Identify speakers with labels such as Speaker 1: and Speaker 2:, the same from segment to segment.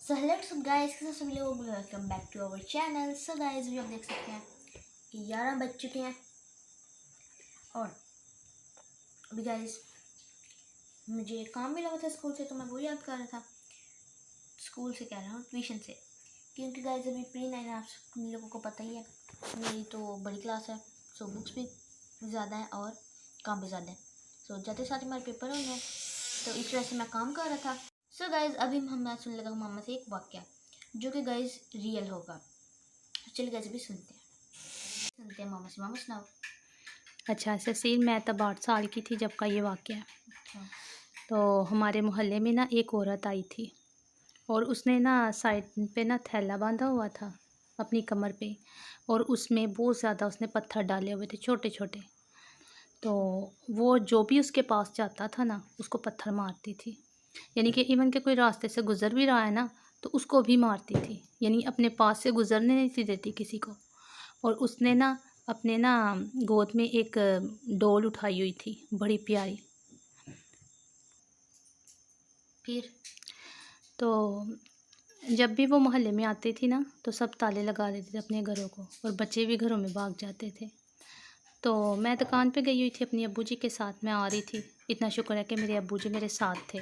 Speaker 1: So hello guys, कैसे सभी लोग, welcome back to our channel. So guys, भी आप देख सकते हैं कि 11 बज चुके हैं और अभी गाइस मुझे काम मिला हुआ था स्कूल से, तो मैं वो याद कर रहा था। स्कूल से कह रहा हूँ, ट्यूशन से, क्योंकि गाइस अभी प्री-9 आप लोगों को पता ही है, मेरी तो बड़ी क्लास है। सो बुक्स भी ज़्यादा है और काम भी ज़्यादा है। सो जाते साथ ही हमारे पेपर होंगे, तो इस वजह से मैं काम कर रहा था। सो गाइज अभी मैं सुनने लगा मामा से एक वाक्य जो कि गाइज रियल होगा। चलिए गाइज अभी सुनते हैं मामा से। मामा सुनाओ।
Speaker 2: अच्छा ससील, मैं तब 8 साल की थी जब का ये वाक़या है।
Speaker 1: अच्छा।
Speaker 2: तो हमारे मोहल्ले में ना एक औरत आई थी और उसने ना साइड पे ना थैला बांधा हुआ था अपनी कमर पे, और उसमें बहुत ज़्यादा उसने पत्थर डाले हुए थे, छोटे छोटे। तो वो जो भी उसके पास जाता था ना, उसको पत्थर मारती थी। यानी कि इवन के कोई रास्ते से गुज़र भी रहा है ना, तो उसको भी मारती थी। यानी अपने पास से गुज़रने नहीं थी देती किसी को। और उसने ना अपने ना गोद में एक डॉल उठाई हुई थी, बड़ी प्यारी।
Speaker 1: फिर
Speaker 2: तो जब भी वो मोहल्ले में आती थी ना, तो सब ताले लगा देते थे अपने घरों को, और बच्चे भी घरों में भाग जाते थे। तो मैं दुकान पे गई हुई थी अपनी अब्बू जी के साथ, मैं आ रही थी। इतना शुक्र है कि मेरे अब्बू जी मेरे साथ थे,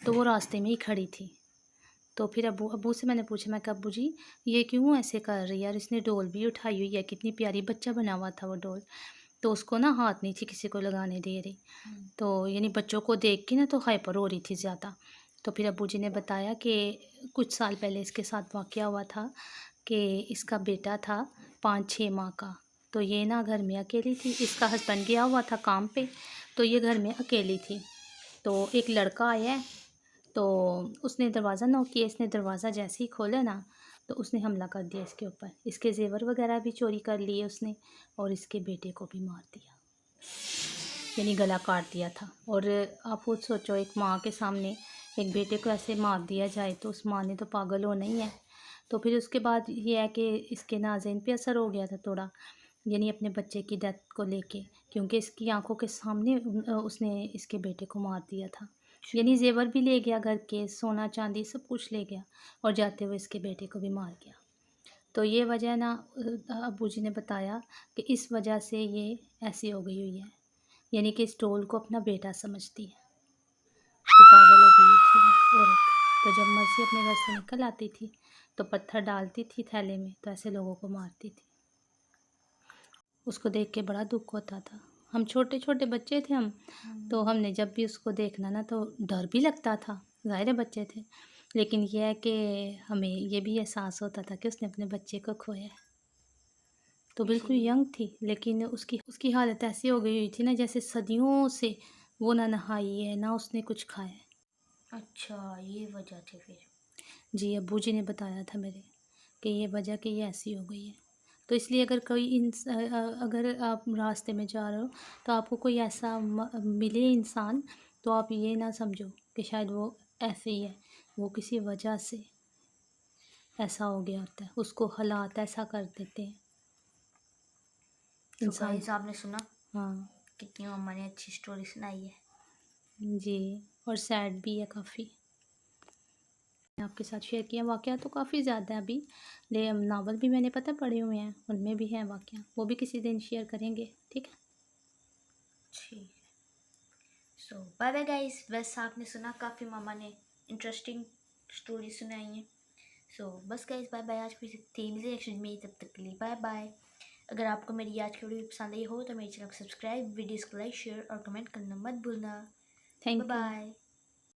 Speaker 2: तो वो रास्ते में ही खड़ी थी। तो फिर अब्बू अब्बू से मैंने पूछा, मैं कहा अब्बू जी ये क्यों ऐसे कर रही है यार, इसने डॉल भी उठाई हुई है, कितनी प्यारी, बच्चा बना हुआ था वो डॉल। तो उसको ना हाथ नहीं थी किसी को लगाने दे रही। तो यानी बच्चों को देख के ना तो हाइपर हो रही थी ज़्यादा। तो फिर अब्बू जी ने बताया कि कुछ साल पहले इसके साथ वाक़या हुआ था कि इसका बेटा था 5-6 माह का। तो ये ना घर में अकेली थी, इसका हस्बैंड गया हुआ था काम पे, तो ये घर में अकेली थी। तो एक लड़का आया है, तो उसने दरवाज़ा नॉक किया। इसने दरवाज़ा जैसे ही खोला ना, तो उसने हमला कर दिया इसके ऊपर। इसके ज़ेवर वगैरह भी चोरी कर लिए उसने, और इसके बेटे को भी मार दिया, यानी गला काट दिया था। और आप खुद सोचो, एक माँ के सामने एक बेटे को ऐसे मार दिया जाए, तो उस माँ ने तो पागल होना ही है। तो फिर उसके बाद ये है कि इसके नाज़रीन पे असर हो गया था थोड़ा, यानी अपने बच्चे की डेथ को लेके, क्योंकि इसकी आंखों के सामने उसने इसके बेटे को मार दिया था। यानी ज़ेवर भी ले गया, घर के सोना चांदी सब कुछ ले गया, और जाते हुए इसके बेटे को भी मार गया। तो ये वजह ना अब्बू जी ने बताया कि इस वजह से ये ऐसी हो गई हुई है, यानी कि इस डॉल को अपना बेटा समझती है। तो पागल हो गई थी वो औरत। तो जब मर्जी अपने घर से निकल आती थी, तो पत्थर डालती थी थैले में, तो ऐसे लोगों को मारती थी। उसको देख के बड़ा दुख होता था। हम छोटे छोटे बच्चे थे हम, तो हमने जब भी उसको देखना ना, तो डर भी लगता था, ज़ाहिर है बच्चे थे। लेकिन यह है कि हमें ये भी एहसास होता था कि उसने अपने बच्चे को खोया है। तो बिल्कुल यंग थी, लेकिन उसकी उसकी हालत ऐसी हो गई हुई थी ना, जैसे सदियों से वो ना नहाई है, ना उसने कुछ खाया है।
Speaker 1: अच्छा, ये वजह थी फिर।
Speaker 2: जी, अब्बू जी ने बताया था मेरे कि ये वजह कि ये ऐसी हो गई है। तो इसलिए अगर कोई अगर आप रास्ते में जा रहे हो, तो आपको कोई ऐसा मिले इंसान, तो आप ये ना समझो कि शायद वो ऐसे ही है, वो किसी वजह से ऐसा हो गया होता है, उसको हालात ऐसा कर देते हैं
Speaker 1: सो
Speaker 2: इंसान।
Speaker 1: गाइस आपने सुना
Speaker 2: हाँ
Speaker 1: कितनी मम्मा ने अच्छी स्टोरी सुनाई है।
Speaker 2: जी, और सैड भी है काफ़ी। आपके साथ शेयर किया। वाक़या तो काफ़ी ज़्यादा है अभी, ले नावल भी मैंने पता पढ़े हुए हैं, उनमें भी हैं वाक़या, वो भी किसी दिन शेयर करेंगे, ठीक है?
Speaker 1: ठीक है। सो बाय बाय गाइस। बस आपने सुना, काफ़ी मामा ने इंटरेस्टिंग स्टोरी सुनाई है। सो बस गाइस, बाय बाय। आज फिर थी रिएक्शन में, तब तक के लिए बाय बाय। अगर आपको मेरी आज की वीडियो पसंद आई हो, तो मेरे चैनल को सब्सक्राइब, वीडियोस को लाइक, शेयर और कमेंट करना मत भूलना। Bye
Speaker 2: thank you.
Speaker 1: बाय।